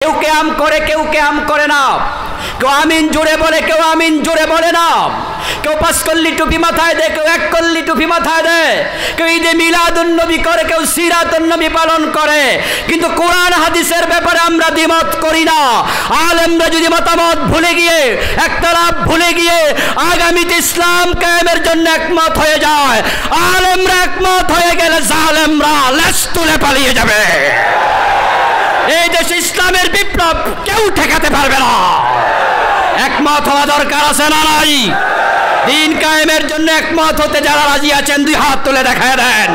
কেউ কেয়াম করে, কেউ কেয়াম করে না। কেউ আমিন জোরে বলে, কেউ আমিন জোরে বলে না। কেউ 5 কল্লি টুপি মাথায় দেয়, কেউ 1 কল্লি টুপি মাথায় দেয়। কেউ ঈদে মিলাদুন নবী করে, কেউ সিরাতুন নবী পালন করে। কিন্তু কোরআন হাদিসের ব্যাপারে আমরা দ্বিমত করি না। আলেমরা যদি মতামত ভুলে গিয়ে, একতলাফ ভুলে গিয়ে আগামীতে ইসলাম কায়েমের জন্য একমত হয়ে যায়, আলেমরা একমত হয়ে গেলে জালেমরা লেজ তুলে পালিয়ে যাবে। এই দেশে ইসলামের বিপ্লব কেউ ঠেকাতে পারবে না। একমত হওয়া দরকার আছে না নাই? দিন কায়েমের জন্য একমত হতে যারা রাজি আছেন 2 হাত তুলে দেখায় দেন।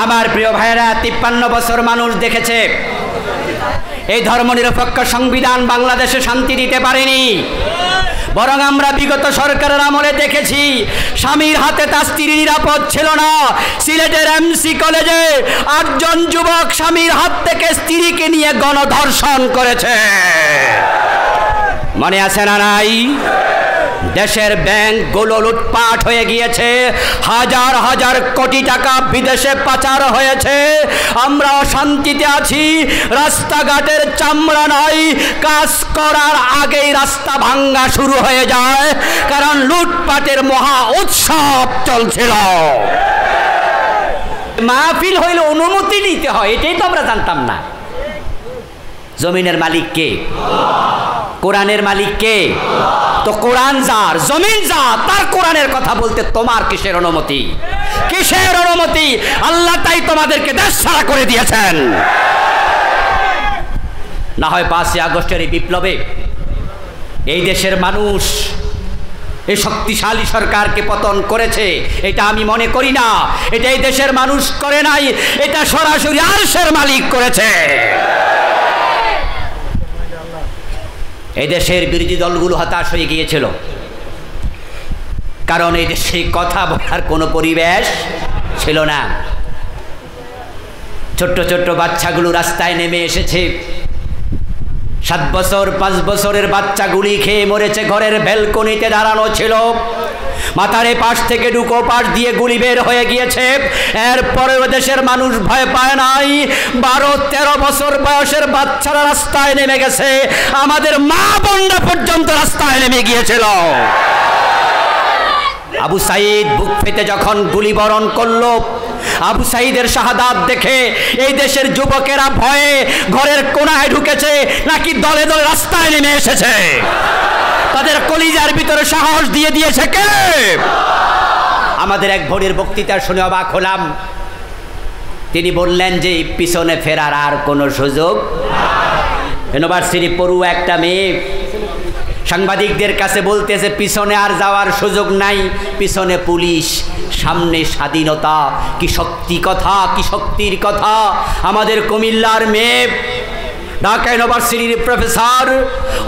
আমার প্রিয় ভাইয়েরা, 53 বছর মানুষ দেখেছে এই ধর্মনিরপেক্ষ সংবিধান বাংলাদেশে শান্তি দিতে পারেনি। বরং আমরা বিগত সরকারের আমলে দেখেছি স্বামীর হাতে তার স্ত্রী নিরাপদ ছিল না। সিলেটের এমসি কলেজে 8 জন যুবক স্বামীর হাত থেকে স্ত্রীকে নিয়ে গণধর্ষণ করেছে। মনে আছে না নাই? দেশের ব্যাংকগুলো লুটপাট হয়ে গিয়েছে, হাজার হাজার কোটি টাকা বিদেশে পাচার হয়েছে। আমরা অশান্তিতে আছি, রাস্তাঘাটের চামড়া নাই, কাজ করার আগেই রাস্তা ভাঙ্গা শুরু হয়ে যায়, কারণ লুটপাটের মহা উৎসব চলছিল। মাহফিল হইলে অনুমতি নিতে হয়, এটাই তো আমরা জানতাম না। জমিনের মালিক কে? কোরআনের মালিক কে? তো কোরআন যার, জমিন যার, তার কোরআনের কথা বলতে তোমার কিসের অনুমতি? কিসের অনুমতি? আল্লাহ তাই তোমাদেরকে দেশ ছাড়া করে দিয়েছেন। না হয় 5ই আগস্টের এই বিপ্লবে এই দেশের মানুষ এই শক্তিশালী সরকারকে পতন করেছে, এটা আমি মনে করি না। এটা এই দেশের মানুষ করে নাই, এটা সরাসরি আরশের মালিক করেছে। এই দেশের বিরোধী দলগুলো হতাশ হয়ে গিয়েছিল, কারণ এই দেশে কথা বলার কোনো পরিবেশ ছিল না। ছোট্ট ছোট্ট বাচ্চাগুলো রাস্তায় নেমে এসেছে। 7 বছর 5 বছরের বাচ্চাগুলি খেয়ে মরেছে, ঘরের ব্যালকনিতে দাঁড়ানো ছিল। মাথার পাশ থেকে ঢুকো পাশ দিয়ে গুলি বের হয়ে গিয়েছে। এরপরেও দেশের মানুষ ভয় পায় নাই। 12-13 বছর বয়সের বাচ্চারা রাস্তায় নেমে গেছে, আমাদের মা বোনরা পর্যন্ত রাস্তায় নেমে গিয়েছিল। আবু সাইদ বুক পেতে যখন গুলি বরণ করলো, আবু সাইদের শাহাদাত দেখে এই দেশের যুবকেরা ভয়ে ঘরের কোনায় ঢুকেছে, নাকি দলে দলে রাস্তায় নেমে এসেছে? তাদের কলিজার ভিতরে সাহস দিয়ে দিয়েছে কে? আমাদের এক ভোরের বক্তৃতা শুনে অবাক হলাম। তিনি বললেন যে পিছনে ফেরার আর কোনো সুযোগ। ইউনিভার্সিটি পড়ুয়া একটা মেয়ে সাংবাদিকদের কাছে বলতেছে পিছনে আর যাওয়ার সুযোগ নাই, পিছনে পুলিশ, সামনে স্বাধীনতা। কি শক্তি কথা, কি শক্তির কথা! আমাদের কুমিল্লার মেয়ে, ঢাকা ইউনিভার্সিটির প্রফেসর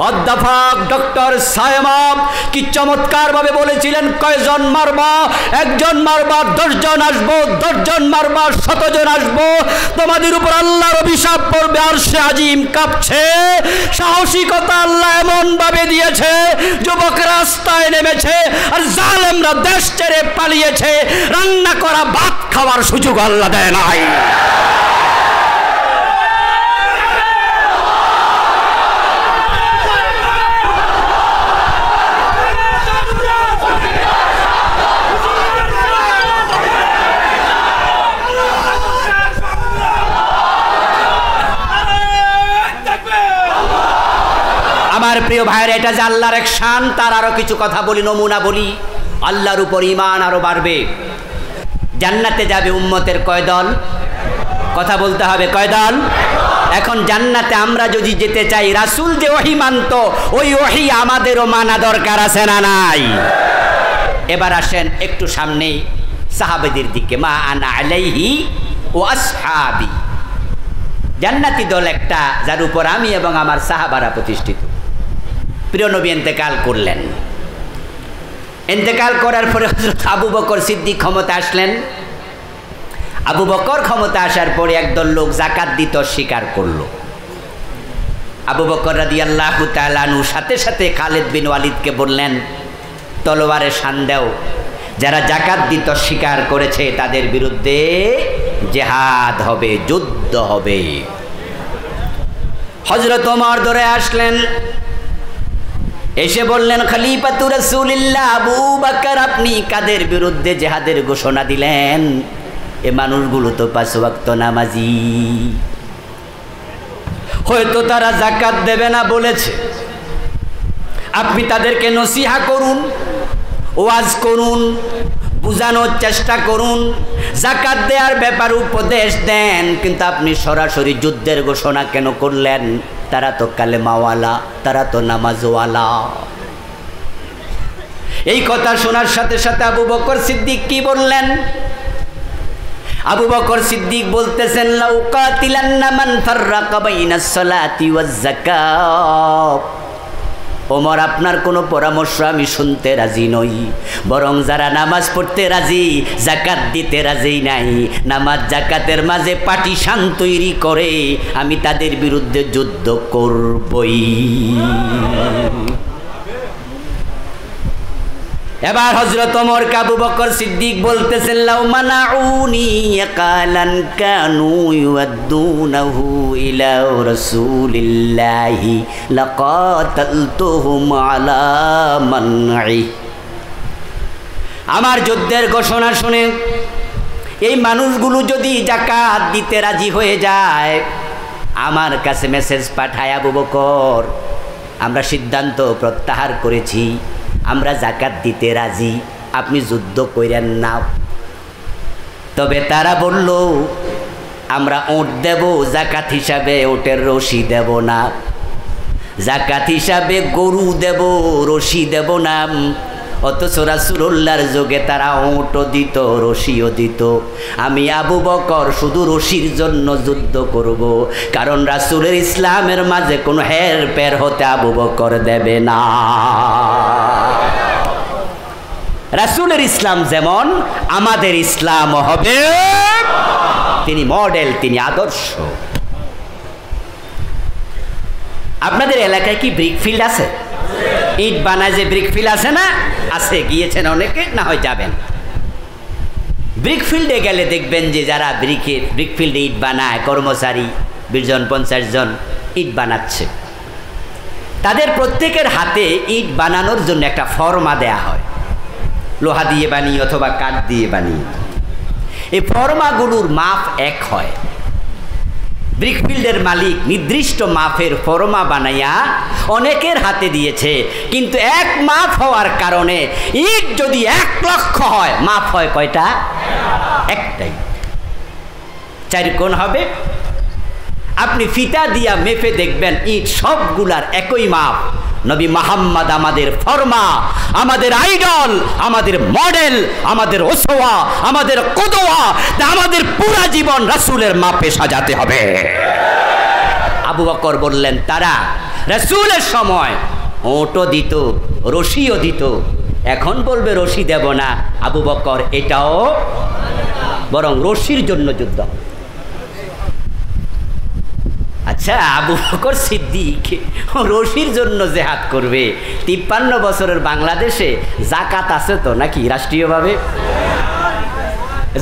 অধ্যাপক ডক্টর সায়েমা কি চমৎকারভাবে বলেছিলেন, কয়জন মারবা? 1 জন মারবা, 10 জন আসবো, 10 জন মারবা, 100 জন আসবো, তোমাদের উপর আল্লাহর অভিশাপ পড়বে। আরশে আজিম কাঁপছে। সাহসিকতা আল্লাহ এমন ভাবে দিয়েছে, যুবক রাস্তায় নেমেছে, আর জালেমরা দেশ ছেড়ে পালিয়েছে। রান্না করা ভাত খাওয়ার সুযোগ আল্লাহ দেয় নাই। আমার প্রিয় ভাইয়েরা, এটা যে আল্লাহর এক শান, তার আরো কিছু কথা বলি, নমুনা বলি। আল্লাহর উপর ঈমান আরো বাড়বে। জান্নাতে যাবে উম্মতের কয় দল? কথা বলতে হবে, কয় দল? এখন জান্নাতে আমরা যদি যেতে চাই, রাসূল যে ওহী মানত, ওই ওহী আমাদেরও মানা দরকার আছে না নাই? এবার আসেন একটু সামনে সাহাবাদের দিকে। মা আনা আলাইহি ওয়া আসহাবি, জান্নাতি দল একটা, যার উপর আমি এবং আমার সাহাবারা প্রতিষ্ঠিত। প্রিয় নবী ইন্তেকাল করলেন। ইন্তেকাল করার পরে হযরত আবু বকর সিদ্দিক ক্ষমতা আসলেন। আবু বকর ক্ষমতা আসার পরে একদল লোক যাকাত দিতে অস্বীকার করলো। আবু বকর রাদিয়াল্লাহু তাআলা আনহু সাথে সাথে খালিদ বিন ওয়ালিদকে বললেন, তলোয়ারে শান দাও, যারা যাকাত দিতে অস্বীকার করেছে তাদের বিরুদ্ধে জিহাদ হবে, যুদ্ধ হবে। হযরত ওমর দৌড়ে আসলেন, এসে বললেন, খলিফাতুর রাসূলুল্লাহ আবু বকর, আপনি কাদের বিরুদ্ধে জিহাদের ঘোষণা দিলেন? এ মানুষগুলো তো 5 ওয়াক্ত নামাজি, হয়তো তারা যাকাত দেবে না বলেছে। আপনি তাদেরকে নসিহা করুন, ওয়াজ করুন, বুঝানোর চেষ্টা করুন, যাকাত দেওয়ার ব্যাপারে উপদেশ দেন, কিন্তু আপনি সরাসরি যুদ্ধের ঘোষণা কেন করলেন? তারা তো কালেমাওয়ালা, তারা তো নামাজওয়ালা। এই কথা শোনার সাথে সাথে আবু বকর সিদ্দিক কি বললেন? আবু বকর সিদ্দিক বলতেছেন, লা উকাতিলান্না মান ফাররাকা বাইনাস সালাতি ওয়াজ যাকাত। ওমর, আপনার কোনো পরামর্শ আমি শুনতে রাজি নই, বরং যারা নামাজ পড়তে রাজি, যাকাত দিতে রাজি নাই, নামাজ যাকাতের মাঝে পার্টিশন তৈরি করে, আমি তাদের বিরুদ্ধে যুদ্ধ করবই। এবার হযরত ওমর আবু বকর সিদ্দিক বলতেছেন, লাউ মানাউনি ইয়াকালান কানু ইউদ্দুনাহু ইলা রাসূলিল্লাহি লাকাতালতুহুম আলা মানঈ। আমার যুদ্ধের ঘোষণা শুনে এই মানুষগুলো যদি যাকাত দিতে রাজি হয়ে যায়, আমার কাছে মেসেজ পাঠায়, আবু বকর, আমরা সিদ্ধান্ত প্রত্যাহার করেছি, আমরা যাকাত দিতে রাজি, আপনি যুদ্ধ কইরেন না। তবে তারা বলল, আমরা ওট দেব, যাকাত হিসাবে ওটের রশি দেব না, যাকাত হিসাবে গরু দেব, রশি দেব না। অথচ রাসূলুল্লাহর যুগে তারা ওটও দিত, রশিও দিত। আমি আবু বকর শুধু রশির জন্য যুদ্ধ করব, কারণ রাসূলের ইসলামের মাঝে কোনো হের পের হতে আবু বকর দেবে না। রাসূলের ইসলাম যেমন, আমাদের ইসলাম হবে, তিনি মডেল, তিনি আদর্শ। আপনাদের এলাকায় কি ব্রিক ফিল্ড আছে? ইট বানায় যে ব্রিক ফিল্ড আছে না? আছে, গিয়েছেন অনেকে, না হয় যাবেন। ব্রিক ফিল্ডে গেলে দেখবেন যে যারা ব্রিক ফিল্ডে ইট বানায়, কর্মচারী 20 জন 50 জন ইট বানাচ্ছে, তাদের প্রত্যেকের হাতে ইট বানানোর জন্য একটা ফর্মা দেয়া হয়, লোহা দিয়ে বানিয়ে অথবা কাঠ দিয়ে বানিয়ে। এই ফর্মাগুলোর মাপ এক হয়। ব্রিকফিল্ডের মালিক নির্দিষ্ট মাপের ফর্মা বানাইয়া অনেকের হাতে দিয়েছে, কিন্তু এক মাপ হওয়ার কারণে ইট যদি 1 লক্ষ হয়, মাপ হয় কয়টা? একটাই। 4 কোণ হবে। আপনি ফিতা দিয়া মেপে দেখবেন ইট সবগুলার একই মাপ। নবী মুহাম্মদ আমাদের ফরমা, আমাদের আইডল, আমাদের মডেল, আমাদের ওসওয়া, আমাদের কুদওয়া, আমাদের পুরা জীবন রাসূলের মাপে সাজাতে হবে। আবু বকর বললেন, তারা রাসূলের সময় ওটও দিত, রশিও দিত, এখন বলবে রশি দেব না। আবু বকর এটাও, বরং রশির জন্য যুদ্ধ। আচ্ছা, আবু বকর সিদ্দিক রশির জন্য জিহাদ করবে? 53 বছরের বাংলাদেশে যাকাত আছে তো নাকি রাষ্ট্রীয়ভাবে?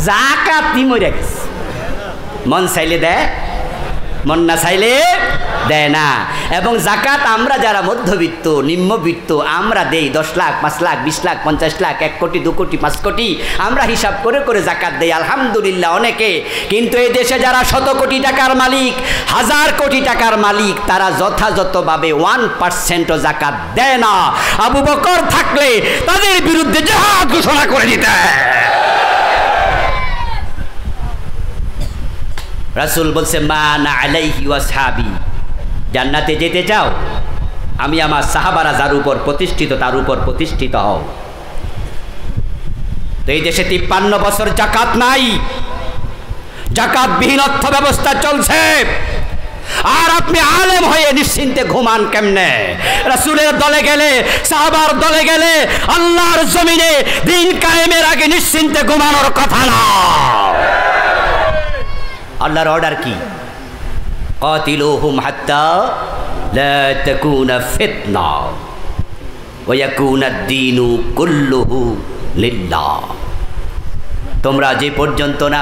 যাকাত মরে গেছে, মন চাইলে দেয়, মন না চাইলে দেয় না। এবং যাকাত আমরা যারা মধ্যবিত্ত, নিম্নবিত্ত, আমরা দেই 10 লাখ, 5 লাখ, 20 লাখ, 50 লাখ, 1 কোটি, 2 কোটি, 5 কোটি, আমরা হিসাব করে করে যাকাত দেই, আলহামদুলিল্লাহ অনেকে। কিন্তু এই দেশে যারা 100 কোটি টাকার মালিক, 1000 কোটি টাকার মালিক, তারা যথাযথভাবে 1%ও যাকাত দেয় না। আবু বকর থাকলে তাদের বিরুদ্ধে জিহাদ ঘোষণা করে দিতে। রাসূল বলছে, মান আলাইহি ওয়াসহাবি, জান্নাতে যেতে চাও, আমি আমার সাহাবারা যার উপর প্রতিষ্ঠিত তার উপর প্রতিষ্ঠিত হও। তো এই দেশে 53 বছর যাকাত নাই, যাকাতবিহীন অর্থ ব্যবস্থা চলছে, আর আপনি আলেম হয়ে নিশ্চিন্তে ঘুমান কেমনে? রাসূলের দলে গেলে, সাহাবার দলে গেলে, আল্লাহর জমিনে দিন কায়েমের আগে নিশ্চিন্তে ঘুমানোর কথা না। আল্লাহর অর্ডার কি? কাতিলুহুম হাত্তা লা তাকুনা ফিতনা ওয়া ইয়াকুনা আদ-দীনু কুল্লুহু লিল্লাহ। তোমরা যে পর্যন্ত না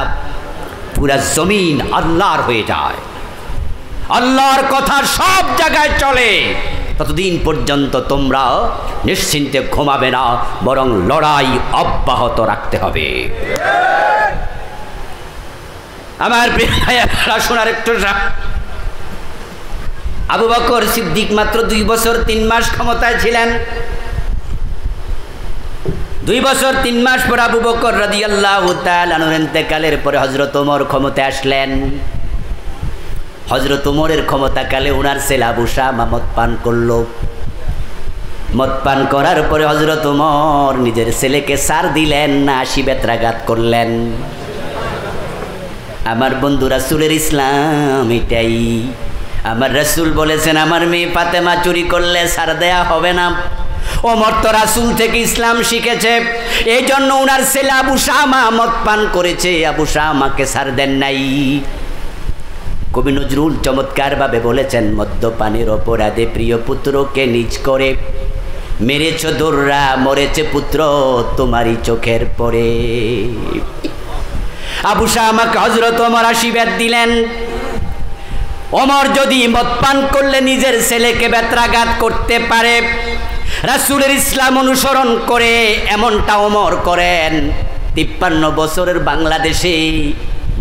পুরা জমিন আল্লাহর হয়ে যায়, আল্লাহর কথা সব জায়গায় চলে, ততদিন পর্যন্ত তোমরা নিশ্চিন্তে ঘুমাবে না, বরং লড়াই অব্যাহত রাখতে হবে। আমার প্রিয় শোনার একটু, আবু বকর সিদ্দিক মাত্র 2 বছর 3 মাস ক্ষমতায় ছিলেন। 2 বছর 3 মাস পর আবু বকর রাদিয়াল্লাহু তাআলা আনহুর ইন্তেকালের পরে হযরত ওমর ক্ষমতায় আসলেন। হযরত ওমরের ক্ষমতাকালে ওনার ছেলে আবু শামা মদ পান করলো। মদ পান করার পরে হযরত ওমর নিজের ছেলেকে ছাড় দিলেন না, 80 বেত্রাঘাত করলেন। আমার বন্ধু রাসূলের ইসলাম এটাই। আমার রাসূল বলেছেন, আমার মেয়ে ফাতেমা চুরি করলে ছাড় দেয়া হবে না। ওমর তো রাসূল থেকে ইসলাম শিখেছে, এই জন্য ওনার ছেলে আবু শামা মদ পান করেছে, আবু শামাকে ছাড় দেন নাই। কবি নজরুল চমৎকারভাবে বলেছেন, মদ্যপানের অপরাধে প্রিয় পুত্রকে নিজ করে মেরেছ দোররা, মরেছে পুত্র তোমারই চোখের পরে। আবু শামাকে হযরত ওমর 80 বেত দিলেন। ওমর যদি মদ পান করলে নিজের ছেলেকে বেত্রাঘাত করতে পারে, রাসূলের ইসলাম অনুসরণ করে এমনটা ওমর করেন। 53 বছরের বাংলাদেশে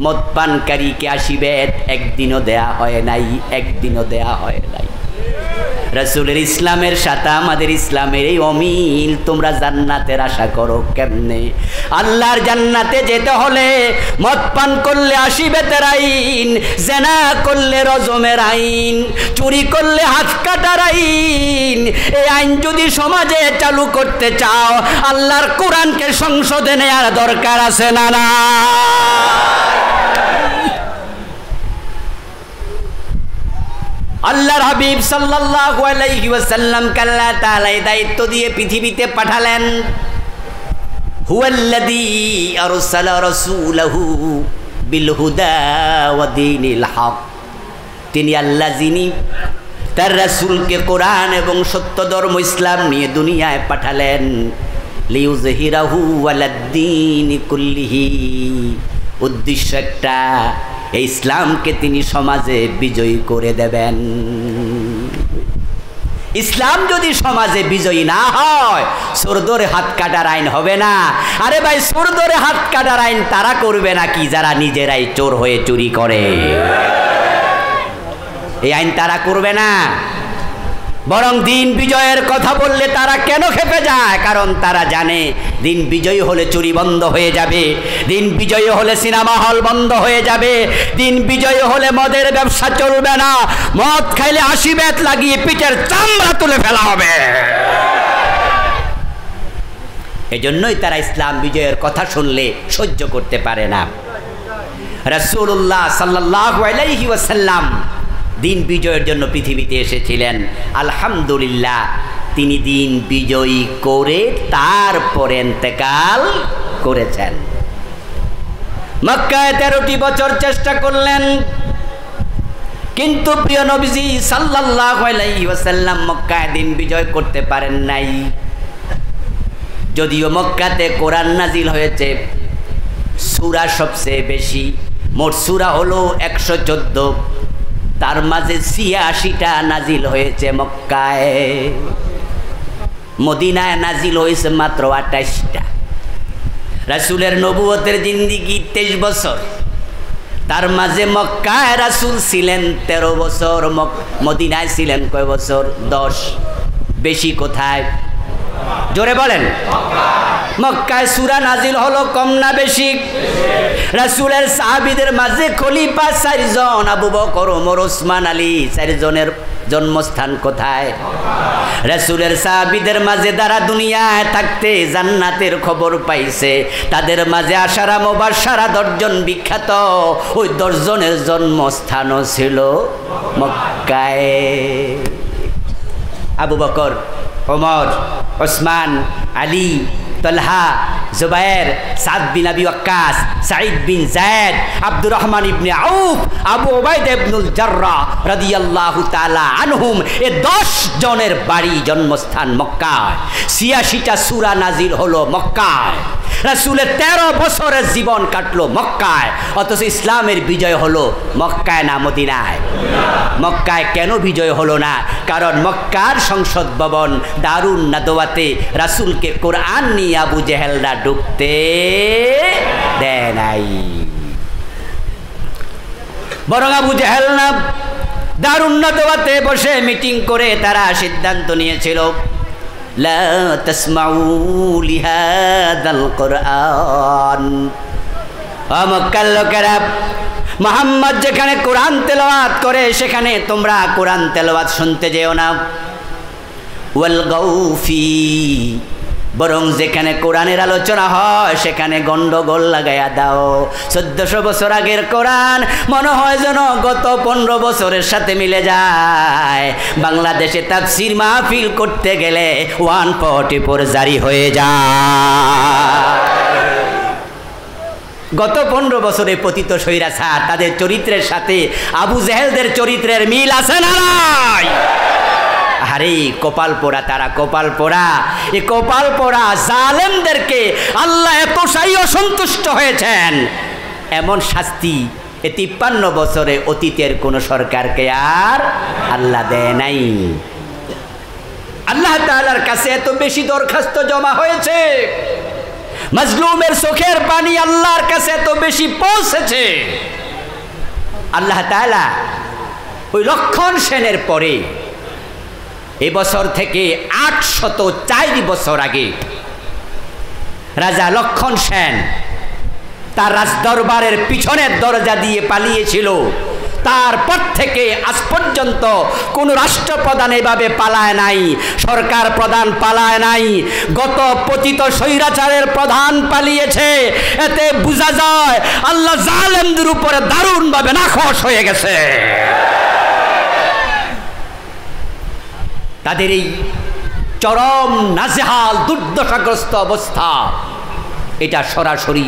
মদ পানকারীকে 80 বেত একদিনও দেয়া হয় নাই, একদিনও দেয়া হয় নাই। রাসূলের ইসলামের সাথে আমাদের ইসলামের এই অমিল। তোমরা জান্নাতের আশা করো কেমনে? আল্লাহর জান্নাতে যেতে হলে মদ পান করলে 80 বেতের আইন, জেনা করলে রজমের আইন, চুরি করলে হাত কাটার আইন। এই আইন যদি সমাজে চালু করতে চাও, আল্লাহর কোরআনকে সংসদে নেওয়ার দরকার আছে না? না, আল্লাহর হাবিব সাল্লাল্লাহু আলাইহি ওয়াসাল্লাম আল্লাহ তাআলা দায়িত্ব দিয়ে পৃথিবীতে পাঠালেন। হুয়াল্লাযী আরসালা রাসূলাহু বিল হুদা ওয়া দীনিল হক। তিনি আল্লাহ যিনি তার রাসূলকে কোরআন এবং সত্য ধর্ম ইসলাম নিয়ে দুনিয়ায় পাঠালেন। লিইউযহিরাহু আলাদ-দীনি কুল্লিহি। উদ্দেশ্য একটা, এই ইসলামকে তিনি সমাজে বিজয়ী করে দেবেন। ইসলাম যদি সমাজে বিজয়ী না হয়, চোর ধরে হাত কাটার আইন হবে না। আরে ভাই, চোর ধরে হাত কাটার আইন তারা করবে নাকি যারা নিজেরাই চোর হয়ে চুরি করে? এই আইন তারা করবে না। বরং দিন বিজয়ের কথা বললে তারা কেন খেপে যায়? কারণ তারা জানে দিন বিজয়ী হলে চুরি বন্ধ হয়ে যাবে, দিন বিজয়ী হলে সিনেমা হল বন্ধ হয়ে যাবে, দিন বিজয়ী হলে মদের ব্যবসা চলবে না, মদ খাইলে 80 বেত লাগিয়ে পিঠের চামড়া তুলে ফেলা হবে। এজন্যই তারা ইসলাম বিজয়ের কথা শুনলে সহ্য করতে পারে না। রাসূলুল্লাহ সাল্লাল্লাহু আলাইহি ওয়াসাল্লাম দিন বিজয়ের জন্য পৃথিবীতে এসেছিলেন। আলহামদুলিল্লাহ, তিনি দিন বিজয়ী করে তারপরে ইন্তেকাল করেছেন। মক্কায় 13টি বছর চেষ্টা করলেন, কিন্তু প্রিয় নবীজি সাল্লাল্লাহু আলাইহি ওয়াসাল্লাম মক্কায় দিন বিজয় করতে পারেন নাই। যদিও মক্কাতে কোরআন নাজিল হয়েছে, সূরা সবচেয়ে বেশি, মোট সূরা হলো 114, তার মাঝে 86টা নাজিল হয়েছে মক্কায়। মদিনায় নাজিল হয়েছে মাত্র 28টা। রাসূলের নবুয়তের জিন্দেগি 23 বছর, তার মাঝে মক্কায় রাসূল ছিলেন 13 বছর, মদিনায় ছিলেন কয় বছর? 10। বেশি কোথায়? জোরে বলেন। মক্কায় সূরা নাজিল হলো কম না বেশি? রাসূলের সাহাবীদের মাঝে খলিফা 4 জন, আবু বকর, ওমর, ওসমান, আলী। 4 জনের জন্মস্থান কোথায়? রাসূলের সাহাবীদের মাঝে যারা দুনিয়ায় থাকতে জান্নাতের খবর পাইছে, তাদের মাঝে আশারা মুবাশশারা 10 জন বিখ্যাত। ওই 10 জনের জন্মস্থানও ছিল মক্কায়। আবু বকর, ওমর, ওসমান, আলী, তলহা, জুবায়ের, সাদ বিন আবি ওয়াক্কাস, সাঈদ বিন যায়েদ, আব্দুর রহমান ইবনে আউফ, আবু উবাইদা ইবনুল জাররাহ রাদিয়াল্লাহু তাআলা আনহুম, এ 10 জনের বাড়ি জন্মস্থান মক্কায়। 86টা সূরা নাজিল হলো মক্কায়। রাসূলের 13 বছরের জীবন কাটলো মক্কায়, অথচ ইসলামের বিজয় হলো মক্কায় না মদিনায়? মক্কায় কেন বিজয় হলো না? কারণ মক্কার সংসদ ভবন দারুন নাদওয়াতে রাসূলকে কোরআন নিয়ে আবু জেহেলরা ঢুকতে দেয় নাই। বরং আবু জেহেল না দারুন নাদওয়াতে বসে মিটিং করে তারা সিদ্ধান্ত নিয়েছিল, লা তাসমাউ লিহাদাল কোরআন, মক্কার লোকেরা, মুহাম্মদ যেখানে কোরআন তেলাওয়াত করে সেখানে তোমরা কোরআন তেলাওয়াত শুনতে যেও না। ওয়াল গাউফি, বরং যেখানে কোরআনের আলোচনা হয় সেখানে গন্ডগোল লাগাইয়া দাও। 1400 বছর আগের কোরআন মনে হয় যেন গত 15 বছরের সাথে মিলে যায়। বাংলাদেশে তাফসীর মাহফিল করতে গেলে 144 জারি হয়ে যায়। গত 15 বছরে পতিত স্বৈরাচার তাদের চরিত্রের সাথে আবু জেহেলদের চরিত্রের মিল আছে না নাই? আরে কপাল পোড়া তারা, কপাল পোড়া। এই কপাল পোড়া জালেমদেরকে আল্লাহ এতটাই অসন্তুষ্ট হয়েছেন, এমন শাস্তি এ 53 বছরে অতীতের কোন সরকারকে আর আল্লাহ দেয় নাই। আল্লাহ তাআলার কাছে এত বেশি দরখাস্ত জমা হয়েছে, মাজলুমের চোখের পানি আল্লাহর কাছে এত বেশি পৌঁছেছে। আল্লাহ তাআলা ওই লক্ষণ সেনের পরে এবছর থেকে 804 বছর আগে রাজা লক্ষণ সেন তার রাজদরবারের পিছনের দরজা দিয়ে পালিয়েছিল। তারপর থেকে আজ পর্যন্ত কোন রাষ্ট্রপ্রধান এভাবে পালায় নাই, সরকার প্রধান পালায় নাই। গত পতিত স্বৈরাচারের প্রধান পালিয়েছে। এতে বোঝা যায় আল্লাহ জালেমদের উপরে দারুণভাবে নাখোশ হয়ে গেছে। তাদের এই চরম নাজেহাল দুর্দশাগ্রস্ত অবস্থা, এটা সরাসরি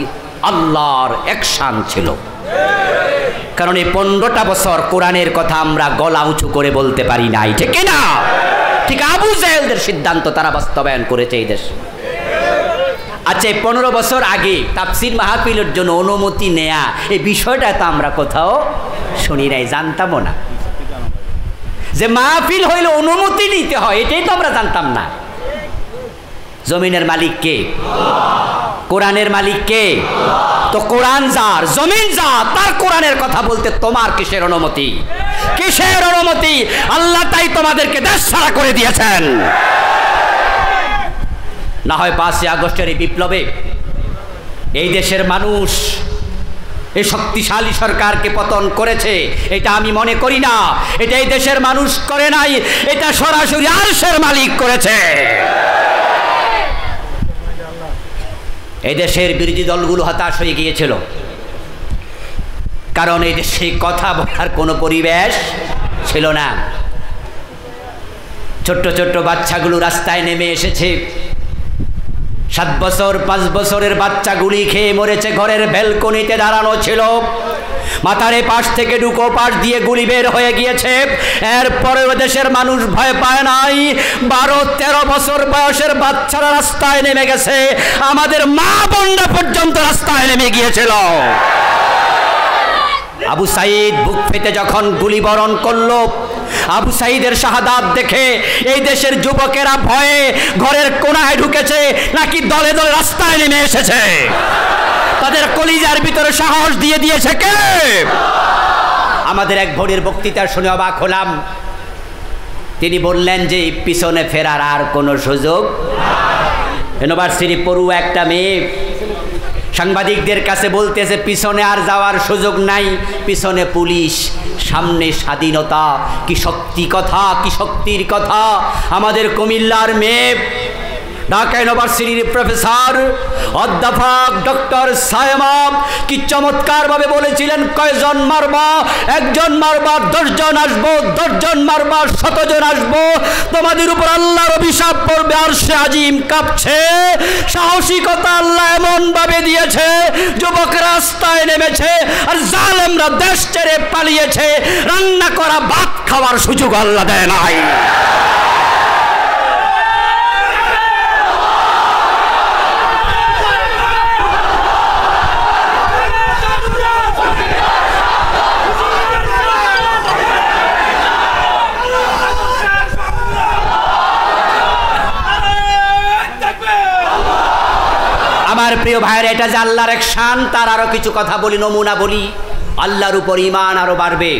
আল্লাহর অ্যাকশন ছিল। কারণ এই 15টা বছর কোরআনের কথা আমরা গলা উঁচু করে বলতে পারি নাই, ঠিক না? ঠিক আবু জেহেলদের সিদ্ধান্ত তারা বাস্তবায়ন করেছে এই দেশ। আচ্ছা, এই 15 বছর আগে তাফসীর মাহফিলের জন্য অনুমতি নেয়া এই বিষয়টা তো আমরা কোথাও শুনি নাই, জানতামও না। যে মাহফিল হইলে অনুমতি নিতে হয় এটাই তো আমরা জানতাম না। জমিনের মালিক কে? কোরআনের মালিক কে? তো কোরআন যার, জমিন যার, তার কোরআনের কথা বলতে তোমার কিসের অনুমতি? কিসের অনুমতি? আল্লাহ তাই তোমাদেরকে দেশ ছাড়া করে দিয়েছেন। না হয় 5 আগস্টের এই বিপ্লবে এই দেশের মানুষ এই শক্তিশালী সরকারকে পতন করেছে, এটা আমি মনে করি না। এটা এই দেশের মানুষ করে নাই, এটা সরাসরি আরশের মালিক করেছে। এই দেশের বিরোধী দলগুলো হতাশ হয়ে গিয়েছিল, কারণ এই দেশে কথা বলার কোনো পরিবেশ ছিল না। ছোট্ট ছোট্ট বাচ্চাগুলো রাস্তায় নেমে এসেছে। 7 বছর 5 বছরের বাচ্চা গুলি খেয়ে মরেছে, ঘরের ব্যালকনিতে দাঁড়ানো ছিল, মাথার পাশ থেকে ঢুকো পাশ দিয়ে গুলি বের হয়ে গিয়েছে। এরপরেও দেশের মানুষ ভয় পায় নাই। 12-13 বছর বয়সের বাচ্চারা রাস্তায় নেমে গেছে, আমাদের মা বোনরা পর্যন্ত রাস্তায় নেমে গিয়েছিল। আবু সাঈদ বুক ফেটে যখন গুলি বরণ করলো, আবু সাঈদের শাহাদাত দেখে এই দেশের যুবকেরা ভয়ে ঘরের কোনায় ঢুকেছে নাকি দলে দলে রাস্তায় নেমে এসেছে। তাদের কলিজার ভিতরে সাহস দিয়ে দিয়েছে কে? আমাদের এক ভোরের বক্তৃতা শুনে অবাক হলাম। তিনি বললেন যে পিছনে ফেরার আর কোনো সুযোগ। ইউনিভার্সিটি পড়ুয়া একটা মেয়ে সাংবাদিকদের কাছে বলতেছে পিছনে আর যাওয়ার সুযোগ নাই, পিছনে পুলিশ, সামনে স্বাধীনতা। কি শক্তি কথা, কি শক্তির কথা! আমাদের কুমিল্লার মেয়ে ঢাকা ইউনিভার্সিটির প্রফেসর অধ্যাপক ডক্টর সায়েমা কি চমৎকারভাবে বলেছিলেন, কয়জন মারবা? একজন মারবা, 10 জন আসবো, 10 জন মারবা, 100 জন আসবো, তোমাদের উপর আল্লাহর অভিশাপ পড়বে, আরশে আজিম কাঁপছে। সাহসিকতা আল্লাহ এমন ভাবে দিয়েছে, যুবক রাস্তায় নেমেছে, আর জালেমরা দেশ ছেড়ে পালিয়েছে। রান্না করা ভাত খাওয়ার সুযোগ আল্লাহ দেয় নাই। আমার প্রিয় ভাইয়ের, এটা যে আল্লাহর এক শান, তার আরো কিছু কথা বলি, নমুনা বলি। আল্লাহর উপর ঈমান আরো বাড়বে।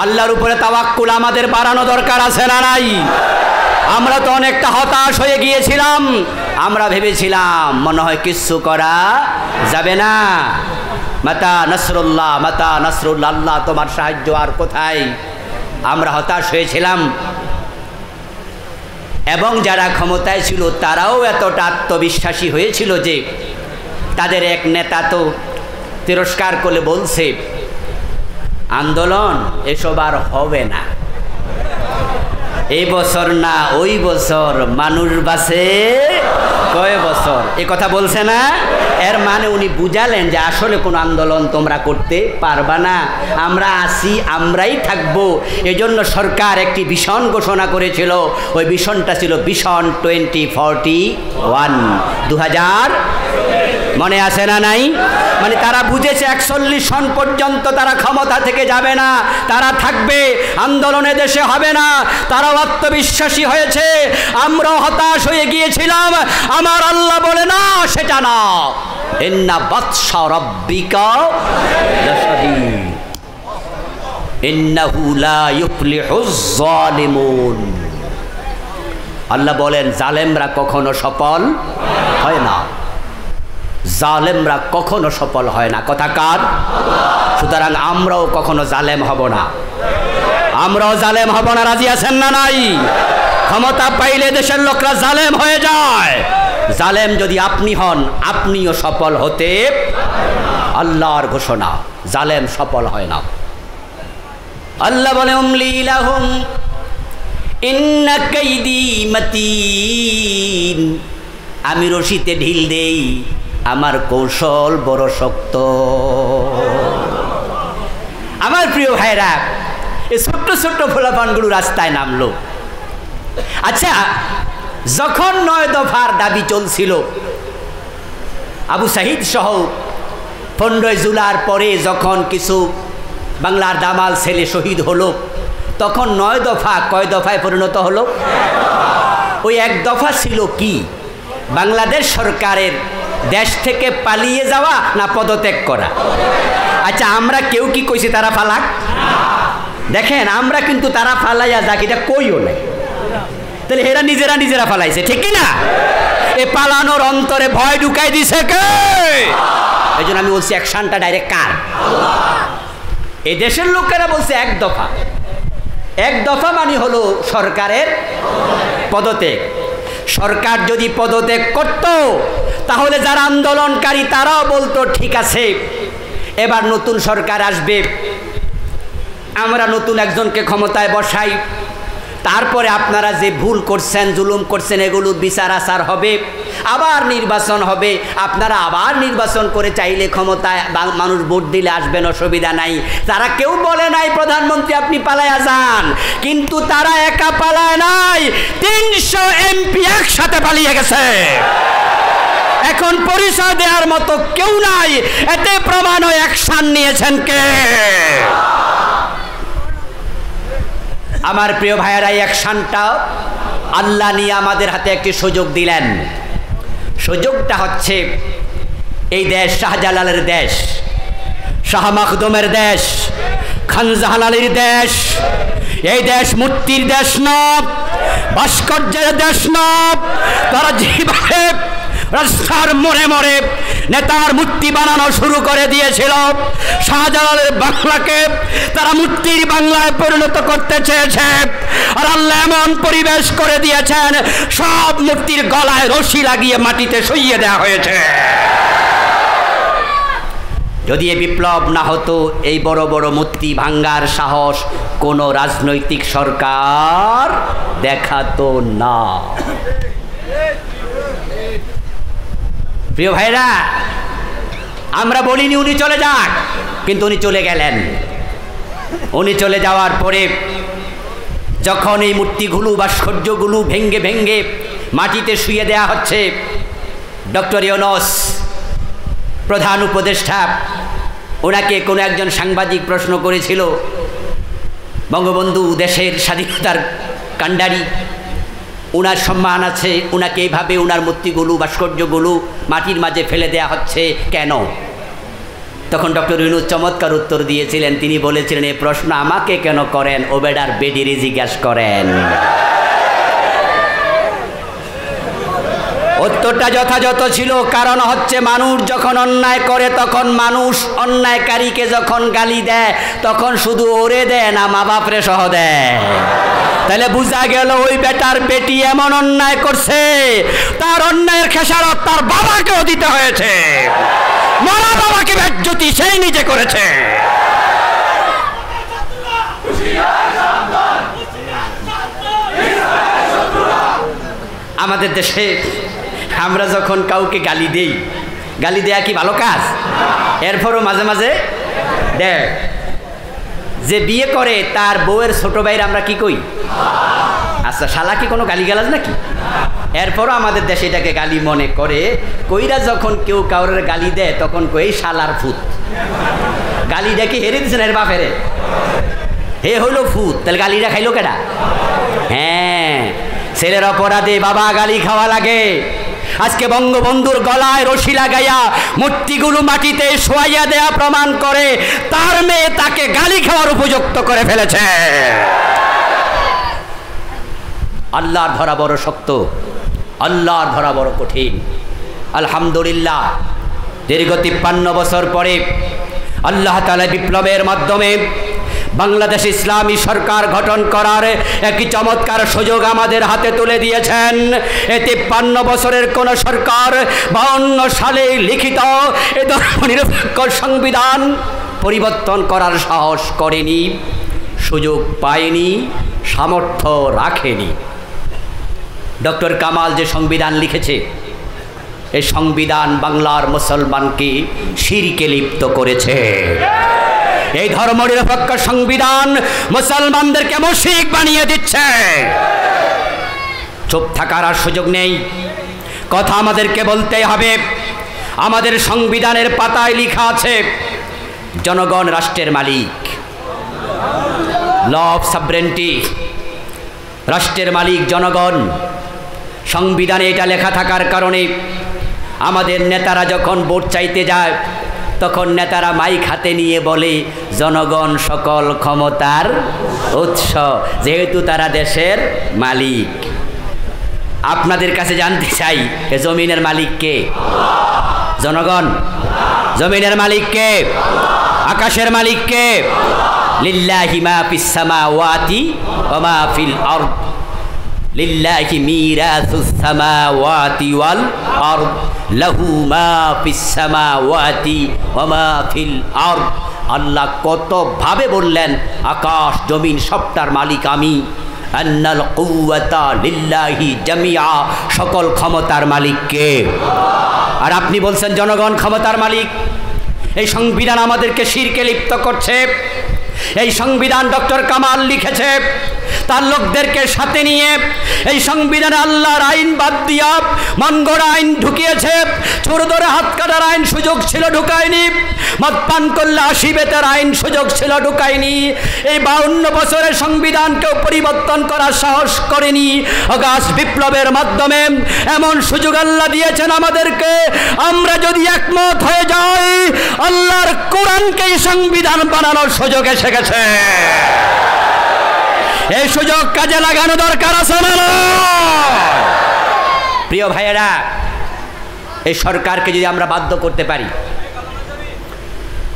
আল্লাহর উপরে তাওয়াক্কুল আমাদের বাড়ানো দরকার আছে না নাই? আমরা তো অনেকটা হতাশ হয়ে গিয়েছিলাম। আমরা ভেবেছিলাম মনে হয় কিছু করা যাবে না। মাতা নাসরুল্লাহ, মাতা নাসরুল্লাহ, আল্লাহ তোমার সাহায্য আর কোথায়? আমরা হতাশ হয়েছিলাম। এবং যারা ক্ষমতায় ছিল তারাও এতটা আত্মবিশ্বাসী হয়েছিল যে তাদের এক নেতা তো তিরস্কার করে বলছে, আন্দোলন এসব আর হবে না, এই বছর না ওই বছর, মানুষ বাঁচে কয় বছর, এ কথা বলছে না? এর মানে উনি বুঝালেন যে আসলে কোনো আন্দোলন তোমরা করতে পারবা না, আমরা আসি, আমরাই থাকবো। এজন্য সরকার একটি ভিশন ঘোষণা করেছিল। ওই ভিশনটা ছিল ভিশন 2041, 2000, মনে আছে না নাই? মানে তারা বুঝেছে 41 সন পর্যন্ত তারা ক্ষমতা থেকে যাবে না, তারা থাকবে, আন্দোলনে দেশে হবে না। তারাও আত্মবিশ্বাসী হয়েছে, আমরাও হতাশ হয়ে গিয়েছিলাম। আমার আল্লাহ বলে না, সেটা না, ইন্না বাতশা রাব্বিকা লাশাদীদ ইন্নাহু লা ইফলিহুজ যালিমুন। আল্লাহ বলেন জালেমরা কখনো সফল হয় না, জালেমরা কখনো সফল হয় না। কথা কার? সুতরাং আমরাও কখনো জালেম হব না, আমরাও জালেম হব না। রাজি আছেন না নাই? ক্ষমতা পাইলে দেশের লোকরা জালেম হয়ে যায়। জালেম যদি আপনি হন, আপনিও সফল হতে, আল্লাহর ঘোষণা, জালেম সফল হয় না। আল্লাহ বলে উমলি লাহুম ইন্না কাইদি মাতিন, আমি রশিতে ঢিল দেই, আমার কৌশল বড় শক্ত। আমার প্রিয় ভাইরা, এই ছোট্ট ছোট্ট ফোলাপানগুলো রাস্তায় নামলো। আচ্ছা, যখন 9 দফার দাবি চলছিল, আবু সাহিদ সহ 15 জুলাইয়ের পরে যখন কিছু বাংলার দামাল ছেলে শহীদ হলো, তখন 9 দফা কয় দফায় পরিণত হলো? ওই এক দফা ছিল কি? বাংলাদেশ সরকারের দেশ থেকে পালিয়ে যাওয়া না পদত্যাগ করা? আচ্ছা, আমরা কেউ কি কইছি তারা ফালাক? দেখেন, আমরা কিন্তু তারা ফালাইয়া যাক এটা কইও নাই, তাহলে এরা নিজেরা ফালাইছে, ঠিক না? এ পালানোর অন্তরে ভয় ঢুকাই দিছে কে? এই জন্য আমি বলছি অ্যাকশনটা ডাইরেক্ট কার? এই দেশের লোকেরা বলছে এক দফা। এক দফা মানে হলো সরকারের পদত্যাগ। সরকার যদি পদত্যাগ করত, তাহলে যারা আন্দোলনকারী তারাও বলতো ঠিক আছে, এবার নতুন সরকার আসবে, আমরা নতুন একজনকে ক্ষমতায় বসাই, তারপরে আপনারা যে ভুল করছেন, জুলুম করছেন, এগুলো বিচার আচার হবে, আবার নির্বাচন হবে, আপনারা আবার নির্বাচন করে চাইলে ক্ষমতায় মানুষ ভোট দিলে আসবেন, অসুবিধা নাই। তারা কেউ বলে নাই প্রধানমন্ত্রী আপনি পালায়া যান, কিন্তু তারা একা পালায় নাই, 300 এমপি একসাথে পালিয়ে গেছে। এখন পরিচয় দেওয়ার মতো কেউ নাই, এতে প্রমাণ ও অ্যাকশন নিয়েছেন কে? আমার প্রিয় ভাইয়েরা, এই অ্যাকশনটা আল্লাহ নিয়ে আমাদের হাতে একটি সুযোগ দিলেন। সুযোগটা হচ্ছে এই দেশ শাহজালালের দেশ, শাহ মাখদুমের দেশ, খান জাহান আলীর দেশ। এই দেশ মূর্তির দেশ না, ভাস্কর্যের দেশ না। তারা যেভাবে রাস্তার মোড়ে মোড়ে নেতার মূর্তি বানানো শুরু করে দিয়েছিল। শাহজালালের বাংলাকে তারা মূর্তির বাংলায় পরিণত করতে চেয়েছে, আর আল্লাহ এমন পরিবেশ করে দিয়েছেন সব মূর্তির গলায় রশি লাগিয়ে মাটিতে শুইয়ে দেওয়া হয়েছে। যদি এই বিপ্লব না হতো, এই বড় বড় মূর্তি ভাঙ্গার সাহস কোনো রাজনৈতিক সরকার দেখাতো না। প্রিয় ভাইরা, আমরা বলিনি উনি চলে যান, কিন্তু উনি চলে গেলেন। উনি চলে যাওয়ার পরে যখন এই মূর্তিগুলো ভাস্কর্যগুলো ভেঙ্গে ভেঙ্গে মাটিতে শুইয়ে দেয়া হচ্ছে, ডক্টর ইউনূস প্রধান উপদেষ্টা, ওনাকে কোনো একজন সাংবাদিক প্রশ্ন করেছিল, বঙ্গবন্ধু দেশের স্বাধীনতার কাণ্ডারি, ওনার সম্মান আছে, ওনাকে এইভাবে ওনার মূর্তিগুলো ভাস্কর্যগুলো মাটির মাঝে ফেলে দেয়া হচ্ছে কেন? তখন ডক্টর ইউনূস চমৎকার উত্তর দিয়েছিলেন। তিনি বলেছিলেন, এই প্রশ্ন আমাকে কেন করেন, ওবেডার বেডিরে জিজ্ঞাসা করেন। উত্তরটা যথাযথ ছিল, কারণ হচ্ছে মানুষ যখন অন্যায় করে তখন মানুষ অন্যায়কারীকে যখন গালি দেয় তখন শুধু ওরে দেয় না, মা বাপরে সহ দেয়। তাহলে বোঝা গেল ওই বেটার বেটি এমন অন্যায় করছে, তার অন্যায়ের খেসারত তার বাবাকেও দিতে হয়েছে। মরা বাবাকে বেজ্জতি সেই নিজে করেছে। আমাদের দেশে আমরা যখন কাউকে গালি দেই, গালি দেয়া কি ভালো কাজ? এরপরও মাঝে মাঝে দেখ, যে বিয়ে করে তার বউয়ের ছোট ভাইয়ের আমরা কি কই? আচ্ছা, শালা কি কোনো গালিগালাজ নাকি? এরপরও আমাদের দেশে এটাকে গালি মনে করে। কইরা যখন কেউ কাউরের গালি দেয় তখন কই শালার ফুত। গালি ডেকে হেরে দিচ্ছেন এর বাপেরে, হে হইলো ফুত, তাহলে গালিটা খাইলো কেডা? হ্যাঁ, ছেলের অপরাধে বাবা গালি খাওয়া লাগে। আজকে বঙ্গবন্ধুর গলায় রশি লাগাইয়া মূর্তিগুলো মাটিতে শোয়াইয়া দেয়া প্রমাণ করে তার মেয়ে তাকে গালি খাওয়ার উপযুক্ত করে ফেলেছে। আল্লাহর ধরা বড় শক্ত, আল্লাহর ধরা বড় কঠিন। আলহামদুলিল্লাহ, দীর্ঘ 53 বছর পরে আল্লাহ তাআলা বিপ্লবের মাধ্যমে বাংলাদেশ ইসলামী সরকার গঠন করার একটি চমৎকার সুযোগ আমাদের হাতে তুলে দিয়েছেন। এই 53 বছরের কোন সরকার 52 সালে লিখিত এই ধর্মনিরপেক্ষ সংবিধান পরিবর্তন করার সাহস করেনি, সুযোগ পায়নি, সামর্থ্য রাখেনি। ডক্টর কামাল যে সংবিধান লিখেছে, এই সংবিধান বাংলার মুসলমানকে শিরকে লিপ্ত করেছে। এই ধর্মনিরপেক্ষ সংবিধান মুসলমানদেরকে মুশরিক বানিয়ে দিচ্ছে। চুপ থাকার আর সুযোগ নেই, কথা আমাদেরকে বলতেই হবে। আমাদের সংবিধানের পাতায় লেখা আছে জনগণ রাষ্ট্রের মালিক, ল অফ সভরেন্টি, রাষ্ট্রের মালিক জনগণ। সংবিধানে এটা লেখা থাকার কারণে আমাদের নেতারা যখন ভোট চাইতে যায় তখন নেতারা মাইক হাতে নিয়ে বলে জনগণ সকল ক্ষমতার উৎস, যেহেতু তারা দেশের মালিক। আপনাদের কাছে জানতে চাই, এ জমিনের মালিক কে? জনগণ। জমিনের মালিক কে? আকাশের মালিক কে? লিল্লাহি মা ফিস সামাওয়াতি ওয়া মা ফিল আরদ, লিল্লাহি মিরাসুস সামাওয়াতি ওয়াল আরদ, লাহু মা ফিস সামাওয়াতি ওয়া মা ফিল আরদ। আল্লাহ কত ভাবে বললেন আকাশ জমিন সবটার মালিক আমি। আন্নাল কুওয়াতা লিল্লাহি জামিআ, সকল ক্ষমতার মালিক কে? আর আপনি বলছেন জনগণ ক্ষমতার মালিক। এই সংবিধান আমাদেরকে শিরকে লিপ্ত করছে। এই সংবিধান ডক্টর কামাল লিখেছে, তার লোকদেরকে সাথে নিয়ে এই সংবিধানে আল্লাহর আইন বাদ দিয়া মনগড়া আইন ঢুকিয়েছে। চোর ধরে হাত কাটার আইন সুযোগ ছিল, ঢুকায়নি। মদ পান করলে 80 বেতের আইন সুযোগ ছিল, ঢুকায়নি। এই 52 বছরের সংবিধানকেও পরিবর্তন করার সাহস করেনি। অগাস্ট বিপ্লবের মাধ্যমে এমন সুযোগ আল্লাহ দিয়েছেন আমাদেরকে। আমরা যদি একমত হয়ে যাই, আল্লাহর কোরআনকেই সংবিধান বানানোর সুযোগ এসে গেছে। এই সুযোগ কাজে লাগানো দরকার আছে না? প্রিয় ভাইয়েরা, এই সরকারকে যদি আমরা বাধ্য করতে পারি,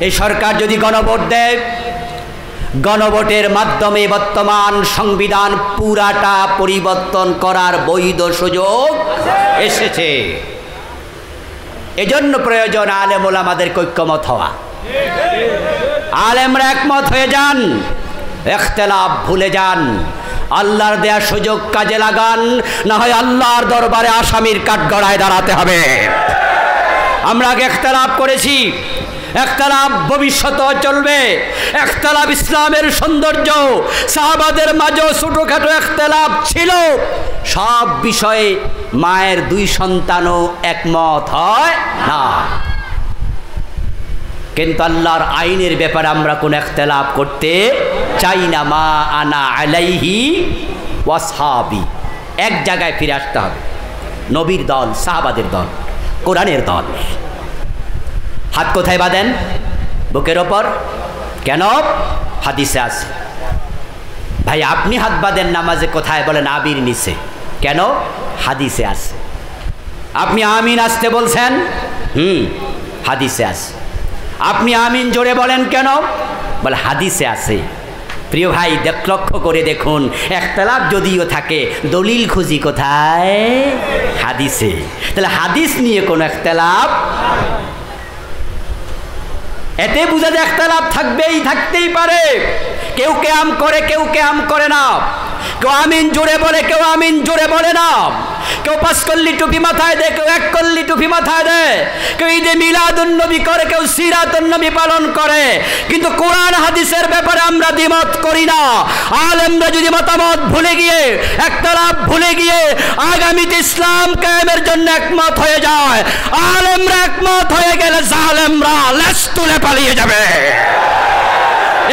এই সরকার যদি গণভোট দেয়, গণভোটের মাধ্যমে বর্তমান সংবিধান পুরাটা পরিবর্তন করার বৈধ সুযোগ এসেছে। এজন্য প্রয়োজন আলেম ওলামাদেরকে ঐক্যমত হওয়া। আলেমরা একমত হয়ে যান, ইখতিলাফ ভুলে যান, আল্লাহর দেয়া সুযোগ কাজে লাগান, না হয় আল্লাহর দরবারে আসামির কাঠগড়ায় দাঁড়াতে হবে। আমরা আগে ইখতিলাফ করেছি, ইখতিলাফ ভবিষ্যতেও চলবে। ইখতিলাফ ইসলামের সৌন্দর্য। সাহাবাদের মাঝেও ছোটখাটো ইখতিলাফ ছিল, সব বিষয়ে মায়ের দুই সন্তানও একমত হয় না। কিন্তু আল্লাহর আইনের ব্যাপারে আমরা কোন ইখতিলাফ করতে চাই না। মা আনা আলাইহি ওয়াসহাবি, এক জায়গায় ফিরে আসতে হবে। নবীর দল, সাহাবাদের দল, কোরআনের দল। হাত কোথায় বাঁধেন? বুকের ওপর। কেন? হাদিসে আছে। ভাই আপনি হাত বাঁধেন নামাজে কোথায়? বলেন আবির নিচে। কেন? হাদিসে আছে। আপনি আমিন আসতে বলছেন, হাদিসে আছে। আপনি আমিন জোরে বলেন কেন? বলে হাদিসে আছে। প্রিয় ভাই লক্ষ্য করে দেখুন, ইখতিলাফ যদিও থাকে, দলিল খুঁজি কোথায়? হাদিসে। তাহলে হাদিস নিয়ে কোন ইখতিলাফ, এতে বোঝা যায় ইখতিলাফ থাকবেই, থাকতেই পারে। কেউ কেয়াম করে, কেউ কেয়াম করে না। কেউ আমিন জোরে বলে, কেউ আমিন জোরে বলে না। কেউ 5 কল্লি টুপি মাথায় দেয়, কেউ 1 কল্লি টুপি মাথায় দেয়। কেউ ঈদে মিলাদুন নবী করে, কেউ সিরাতুন নবী পালন করে। কিন্তু কোরআন হাদিসের ব্যাপারে আমরা দ্বিমত করি না। আলেমরা যদি মতামত ভুলে গিয়ে, ইখতিলাফ ভুলে গিয়ে আগামীতে ইসলাম কায়েমের জন্য একমত হয়ে যায়, আলেমরা একমত হয়ে গেলে জালেমরা লেজ তুলে পালিয়ে যাবে।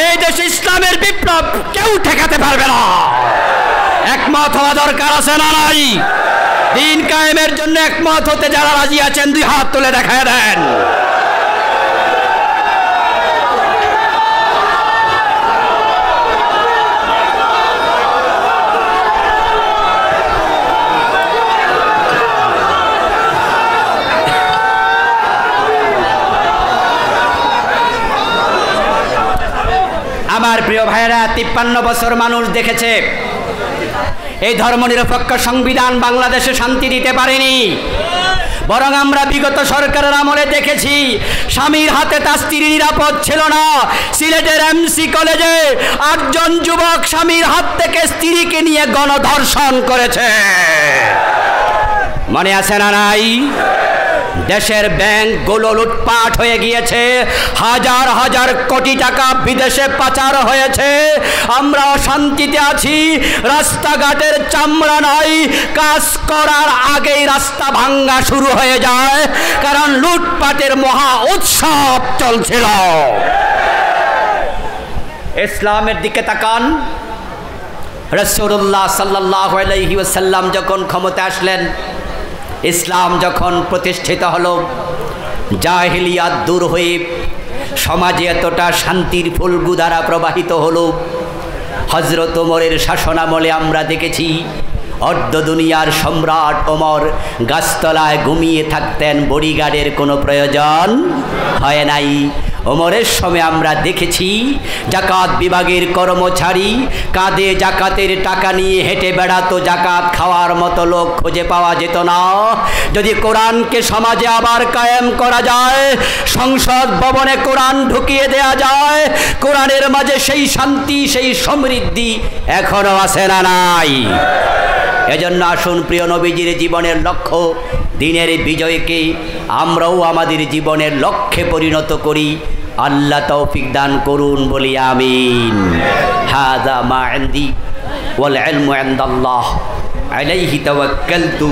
এই দেশে ইসলামের বিপ্লব কেউ ঠেকাতে পারবে না। একমত হওয়া দরকার আছে না নাই? দিন কায়েমের জন্য একমত হতে যারা রাজি আছেন, 2 হাত তুলে দেখায় দেন। আমার প্রিয় ভাইয়েরা, 53 বছর মানুষ দেখেছে এই ধর্মনিরপেক্ষ সংবিধান বাংলাদেশে শান্তি দিতে পারেনি। বরং আমরা বিগত সরকারের আমলে দেখেছি, স্বামীর হাতে তার স্ত্রী নিরাপদ ছিল না। সিলেটের এমসি কলেজে 8 জন যুবক স্বামীর হাত থেকে স্ত্রীকে নিয়ে গণধর্ষণ করেছে। মনে আছে না নাই? দেশের ব্যাংকগুলো লুটপাট হয়ে গিয়েছে, হাজার হাজার কোটি টাকা বিদেশে পাচার হয়েছে। আমরা অশান্তিতে আছি। রাস্তাঘাটের চামড়া নয়, কাজ করার আগেই রাস্তা ভাঙ্গা শুরু হয়ে যায়, কারণ লুটপাটের মহা উৎসব চলছিল। ইসলামের দিকে তাকান। রাসূলুল্লাহ সাল্লাল্লাহু আলাইহি ওয়াসাল্লাম যখন ক্ষমতা আসলেন, ইসলাম যখন প্রতিষ্ঠিত হলো, জাহেলিয়াত দূর হয়ে সমাজে এতটা শান্তির ফুলগুধারা প্রবাহিত হলো। হযরত ওমরের শাসনামলে আমরা দেখেছি অর্ধ দুনিয়ার সম্রাট ওমর গাছতলায় ঘুমিয়ে থাকতেন, বডিগার্ডের কোনো প্রয়োজন হয় নাই। ওমরের সময় আমরা দেখেছি জাকাত বিভাগের কর্মচারী কাঁধে জাকাতের টাকা নিয়ে হেঁটে বেড়াতো, জাকাত খাওয়ার মতো লোক খুঁজে পাওয়া যেত না। যদি কোরআনকে সমাজে আবার কায়েম করা যায়, সংসদ ভবনে কোরআন ঢুকিয়ে দেয়া যায়, কোরআনের মাঝে সেই শান্তি, সেই সমৃদ্ধি এখনো আছে না নাই? এজন্য আসুন প্রিয় নবীজির জীবনের লক্ষ্য, দিনের বিজয়কে আমরাও আমাদের জীবনের লক্ষ্যে পরিণত করি। আল্লাহ তৌফিক দান করুন, বলি আমিন। হাযা মা ইনদি ওয়াল ইলমু ইনদাল্লাহ আলাইহি তাওয়াক্কালতু